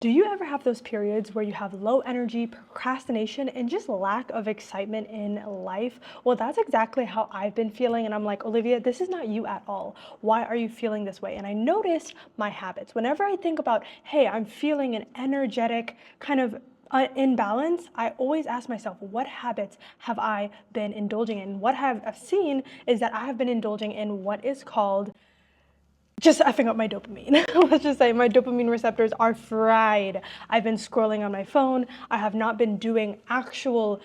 Do you ever have those periods where you have low energy, procrastination, and just lack of excitement in life? Well, that's exactly how I've been feeling. And I'm like, Olivia, this is not you at all. Why are you feeling this way? And I noticed my habits. Whenever I think about, hey, I'm feeling an energetic kind of imbalance, I always ask myself, what habits have I been indulging in? What I've seen is that I have been indulging in what is called just effing up my dopamine. Let's just say my dopamine receptors are fried. I've been scrolling on my phone. I have not been doing actual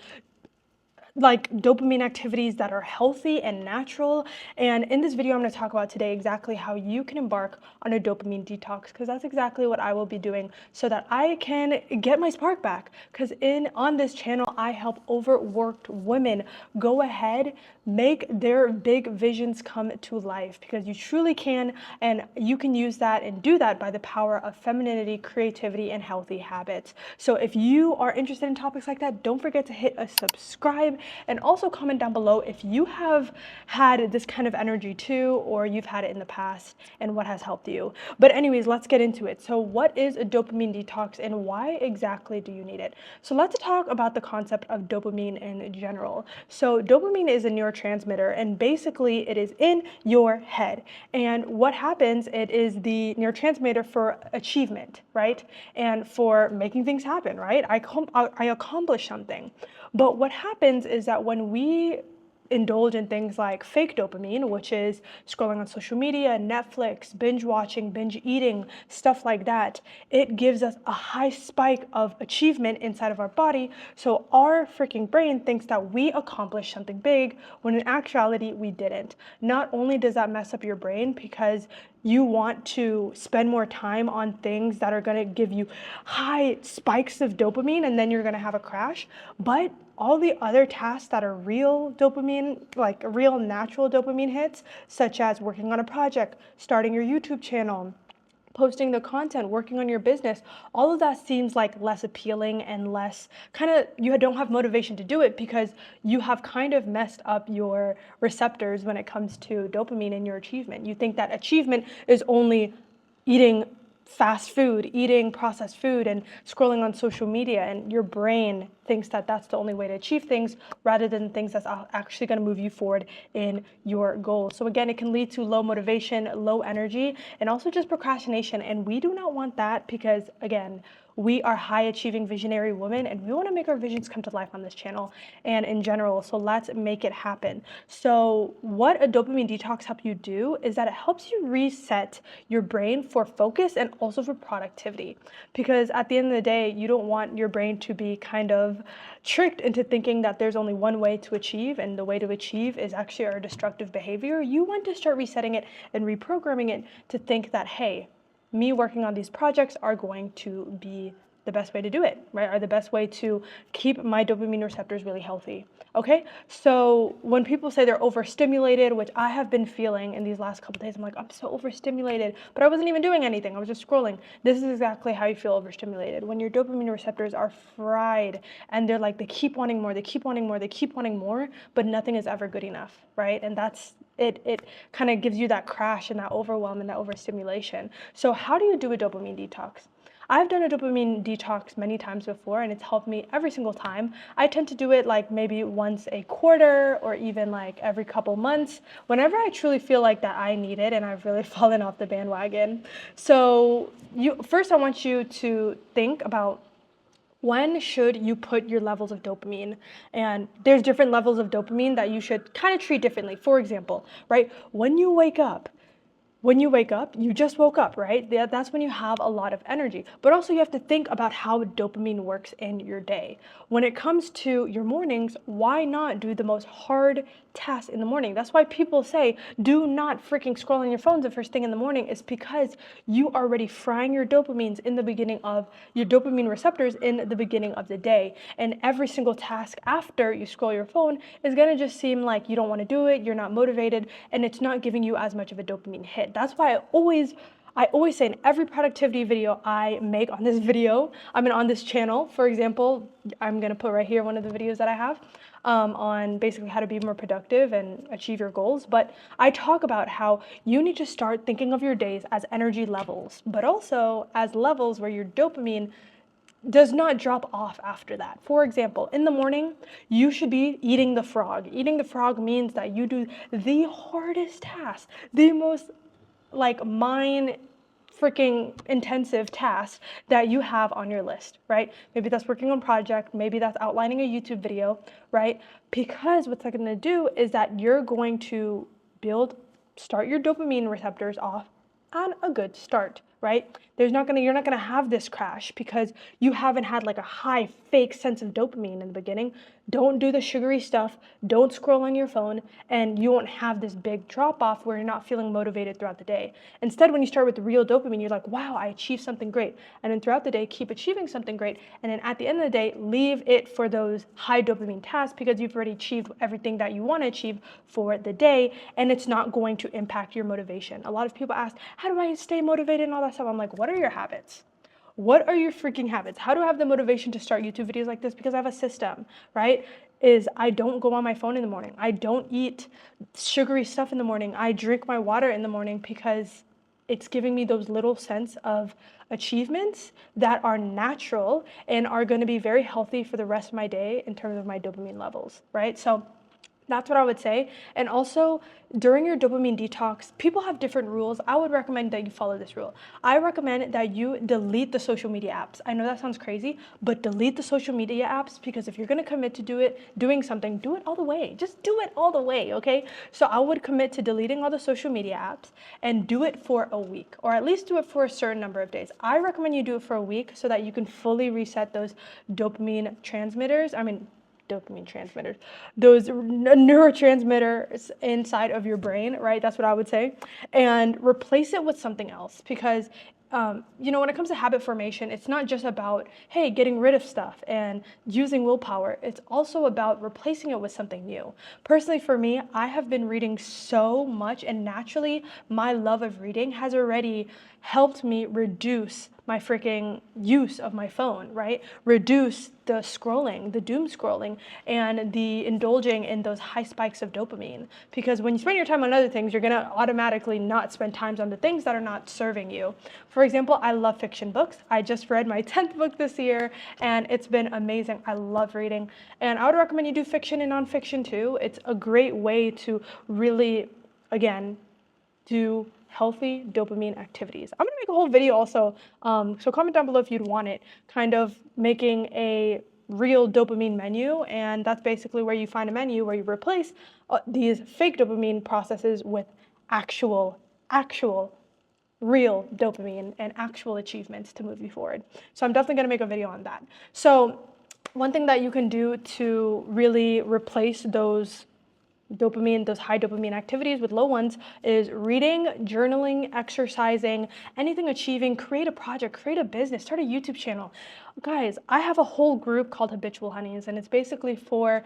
like dopamine activities that are healthy and natural. And in this video, I'm going to talk about today exactly how you can embark on a dopamine detox, because that's exactly what I will be doing so that I can get my spark back. Because on this channel, I help overworked women go ahead, make their big visions come to life, because you truly can, and you can use that and do that by the power of femininity, creativity, and healthy habits. So if you are interested in topics like that, don't forget to hit a subscribe. And also comment down below if you have had this kind of energy too, or you've had it in the past and what has helped you. But anyways, let's get into it. So what is a dopamine detox and why exactly do you need it? So let's talk about the concept of dopamine in general. So dopamine is a neurotransmitter, and basically it is in your head. And what happens, it is the neurotransmitter for achievement, right? And for making things happen, right? I accomplish something. But what happens is that when we indulge in things like fake dopamine, which is scrolling on social media, Netflix, binge watching, binge eating, stuff like that, it gives us a high spike of achievement inside of our body. So our freaking brain thinks that we accomplished something big when in actuality we didn't. Not only does that mess up your brain because you want to spend more time on things that are going to give you high spikes of dopamine and then you're going to have a crash, but all the other tasks that are real dopamine, like real natural dopamine hits, such as working on a project, starting your YouTube channel, posting the content, working on your business, all of that seems like less appealing and less kind of, you don't have motivation to do it because you have kind of messed up your receptors when it comes to dopamine and your achievement. You think that achievement is only eating fast food, eating processed food, and scrolling on social media, and your brain thinks that that's the only way to achieve things rather than things that's actually going to move you forward in your goals. So again, it can lead to low motivation, low energy, and also just procrastination. And we do not want that because, again, we are high achieving visionary women and we want to make our visions come to life on this channel and in general. So let's make it happen. So what a dopamine detox helps you do is that it helps you reset your brain for focus and also for productivity. Because at the end of the day, you don't want your brain to be kind of tricked into thinking that there's only one way to achieve, and the way to achieve is actually our destructive behavior. You want to start resetting it and reprogramming it to think that, hey, me working on these projects are going to be the best way to do it, right? Are the best way to keep my dopamine receptors really healthy. Okay, so when people say they're overstimulated, which I have been feeling in these last couple of days, I'm like, I'm so overstimulated, but I wasn't even doing anything. I was just scrolling. This is exactly how you feel overstimulated. When your dopamine receptors are fried and they're like, they keep wanting more, they keep wanting more, they keep wanting more, but nothing is ever good enough, right? And that's it kind of gives you that crash and that overwhelm and that overstimulation. So how do you do a dopamine detox? I've done a dopamine detox many times before and it's helped me every single time. I tend to do it like maybe once a quarter or even like every couple months, whenever I truly feel like that I need it and I've really fallen off the bandwagon. So first I want you to think about, when should you put your levels of dopamine? And there's different levels of dopamine that you should kind of treat differently. For example, right, when you wake up, you just woke up, right? That's when you have a lot of energy. But also you have to think about how dopamine works in your day. When it comes to your mornings, why not do the most hard task in the morning? That's why people say, do not freaking scroll on your phones the first thing in the morning, is because you are already frying your dopamines in the beginning of your dopamine receptors in the beginning of the day. And every single task after you scroll your phone is gonna just seem like you don't wanna do it, you're not motivated, and it's not giving you as much of a dopamine hit. That's why I always say in every productivity video I make on this on this channel, for example, I'm gonna put right here one of the videos that I have on basically how to be more productive and achieve your goals. But I talk about how you need to start thinking of your days as energy levels, but also as levels where your dopamine does not drop off after that. For example, in the morning, you should be eating the frog. Eating the frog means that you do the hardest task, the most like mind freaking intensive task that you have on your list, right? Maybe that's working on project, maybe that's outlining a YouTube video, right? Because what's that going to do is that you're going to start your dopamine receptors off on a good start, right? You're not gonna have this crash because you haven't had like a high fake sense of dopamine in the beginning. Don't do the sugary stuff. Don't scroll on your phone, and you won't have this big drop off where you're not feeling motivated throughout the day. Instead, when you start with the real dopamine, you're like, wow, I achieved something great. And then throughout the day, keep achieving something great. And then at the end of the day, leave it for those high dopamine tasks because you've already achieved everything that you want to achieve for the day, and it's not going to impact your motivation. A lot of people ask, how do I stay motivated and all that stuff? I'm like, what are your habits? What are your freaking habits? How do I have the motivation to start YouTube videos like this? Because I have a system, right? Is I don't go on my phone in the morning. I don't eat sugary stuff in the morning. I drink my water in the morning because it's giving me those little sense of achievements that are natural and are going to be very healthy for the rest of my day in terms of my dopamine levels, right? So that's what I would say. And also, during your dopamine detox, people have different rules. I would recommend that you follow this rule. I recommend that you delete the social media apps. I know that sounds crazy, but delete the social media apps because if you're going to commit to doing something, do it all the way. Just do it all the way, okay? So I would commit to deleting all the social media apps and do it for a week, or at least do it for a certain number of days. I recommend you do it for a week so that you can fully reset those dopamine transmitters. Dopamine transmitters, those neurotransmitters inside of your brain, right? That's what I would say. And replace it with something else because when it comes to habit formation, it's not just about, hey, getting rid of stuff and using willpower. It's also about replacing it with something new. Personally, for me, I have been reading so much, and naturally, my love of reading has already helped me reduce my freaking use of my phone, right? Reduce the scrolling, the doom scrolling, and the indulging in those high spikes of dopamine. Because when you spend your time on other things, you're gonna automatically not spend time on the things that are not serving you. For example, I love fiction books. I just read my 10th book this year, and it's been amazing. I love reading. And I would recommend you do fiction and nonfiction too. It's a great way to really, again, do healthy dopamine activities. I'm gonna make a whole video also, so comment down below if you'd want it, kind of making a real dopamine menu, and that's basically where you find a menu where you replace these fake dopamine processes with actual real dopamine and actual achievements to move you forward. So I'm definitely gonna make a video on that. So one thing that you can do to really replace those high dopamine activities with low ones is reading, journaling, exercising, anything achieving, create a project, create a business, start a YouTube channel. Guys, I have a whole group called Habitual Honeys, and it's basically for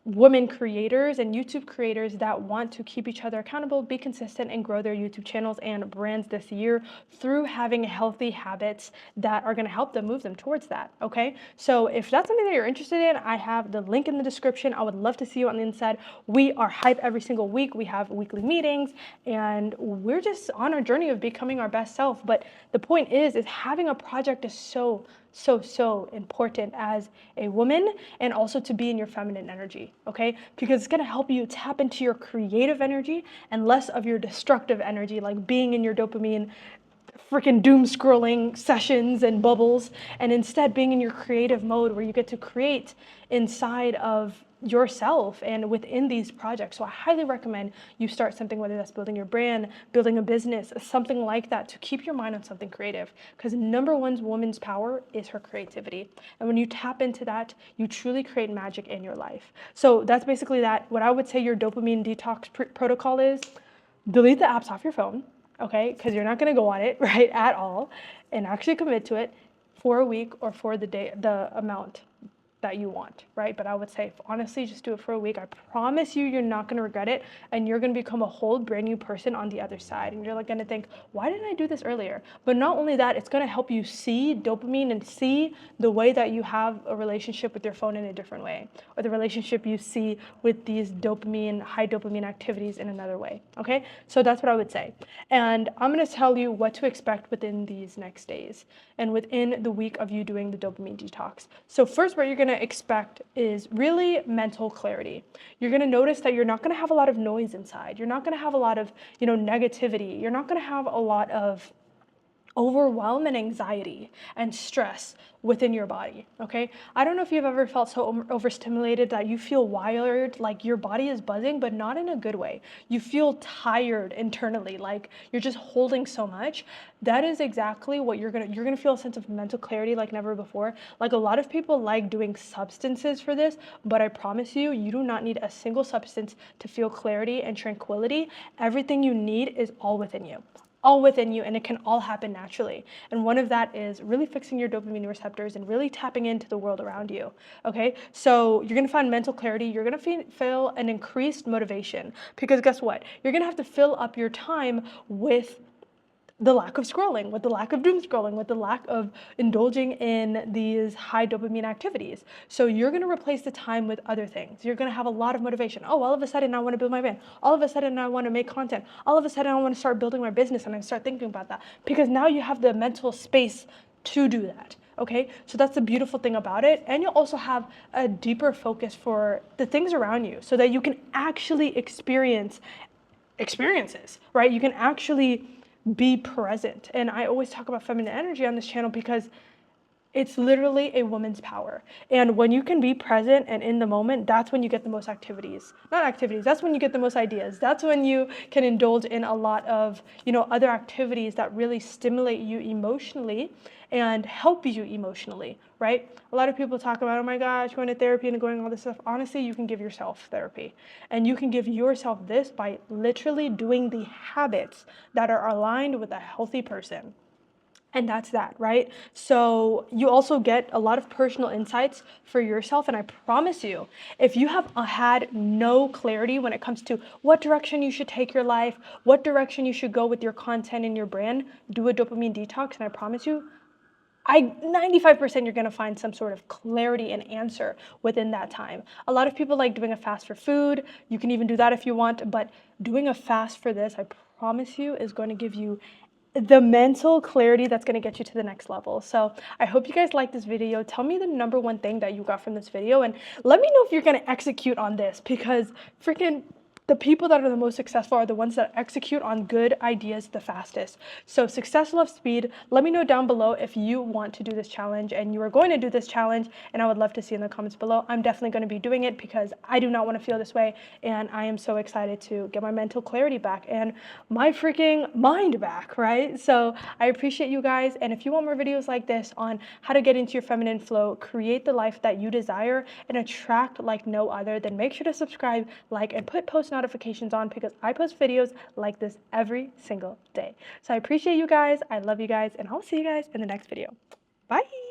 women creators and YouTube creators that want to keep each other accountable, be consistent, and grow their YouTube channels and brands this year through having healthy habits that are going to help them move them towards that. Okay, so if that's something that you're interested in, I have the link in the description. I would love to see you on the inside. We are hype every single week. We have weekly meetings, and we're just on our journey of becoming our best self. But the point is having a project is so important as a woman, and also to be in your feminine energy, okay? Because it's gonna help you tap into your creative energy and less of your destructive energy, like being in your dopamine freaking doom scrolling sessions and bubbles, and instead being in your creative mode where you get to create inside of yourself and within these projects. So I highly recommend you start something, whether that's building your brand, building a business, something like that, to keep your mind on something creative, because number one woman's power is her creativity. And when you tap into that, you truly create magic in your life. So that's basically that. What I would say your dopamine detox protocol is: delete the apps off your phone, okay? Because you're not going to go on it, right, at all, and actually commit to it for a week or for the day, the amount. that you want, right? But I would say, honestly, just do it for a week. I promise you, you're not going to regret it, and you're going to become a whole brand new person on the other side. And you're like going to think, why didn't I do this earlier? But not only that, it's going to help you see dopamine and see the way that you have a relationship with your phone in a different way, or the relationship you see with these dopamine, high dopamine activities in another way. Okay, so that's what I would say. And I'm going to tell you what to expect within these next days and within the week of you doing the dopamine detox. So first, what you're going to expect is really mental clarity. You're going to notice that you're not going to have a lot of noise inside. You're not going to have a lot of, negativity. You're not going to have a lot of overwhelm and anxiety and stress within your body. Okay, I don't know if you've ever felt so overstimulated that you feel wired, like your body is buzzing, but not in a good way. You feel tired internally, like you're just holding so much. That is exactly what you're gonna feel, a sense of mental clarity like never before. Like, a lot of people like doing substances for this, but I promise you, you do not need a single substance to feel clarity and tranquility. Everything you need is all within you, and it can all happen naturally. And one of that is really fixing your dopamine receptors and really tapping into the world around you. Okay, so you're gonna find mental clarity. You're gonna feel an increased motivation, because guess what, you're gonna have to fill up your time with the lack of scrolling, with the lack of doom scrolling, with the lack of indulging in these high dopamine activities. So you're going to replace the time with other things. You're going to have a lot of motivation. Oh, all of a sudden I want to build my brand. All of a sudden I want to make content. All of a sudden I want to start building my business, and I start thinking about that, because now you have the mental space to do that. Okay, so that's the beautiful thing about it. And you'll also have a deeper focus for the things around you, so that you can actually experience experiences, right? You can actually be present. And I always talk about feminine energy on this channel because it's literally a woman's power. And when you can be present and in the moment, that's when you get the most that's when you get the most ideas. That's when you can indulge in a lot of, other activities that really stimulate you emotionally and help you emotionally, right? A lot of people talk about, oh my gosh, going to therapy and going all this stuff. Honestly, you can give yourself therapy, and you can give yourself this by literally doing the habits that are aligned with a healthy person. And that's that, right? So you also get a lot of personal insights for yourself. And I promise you, if you have had no clarity when it comes to what direction you should take your life, what direction you should go with your content and your brand, do a dopamine detox. And I promise you, 95% you're going to find some sort of clarity and answer within that time. A lot of people like doing a fast for food. You can even do that if you want, but doing a fast for this, I promise you, is going to give you the mental clarity that's going to get you to the next level. So I hope you guys like this video. Tell me the number one thing that you got from this video, and let me know if you're going to execute on this, because freaking the people that are the most successful are the ones that execute on good ideas the fastest. So success loves speed. Let me know down below if you want to do this challenge and you are going to do this challenge, and I would love to see in the comments below. I'm definitely going to be doing it because I do not want to feel this way, and I am so excited to get my mental clarity back and my freaking mind back, right? So I appreciate you guys, and if you want more videos like this on how to get into your feminine flow, create the life that you desire, and attract like no other, then make sure to subscribe, like, and put post notifications on, because I post videos like this every single day. So I appreciate you guys. I love you guys, and I'll see you guys in the next video. Bye.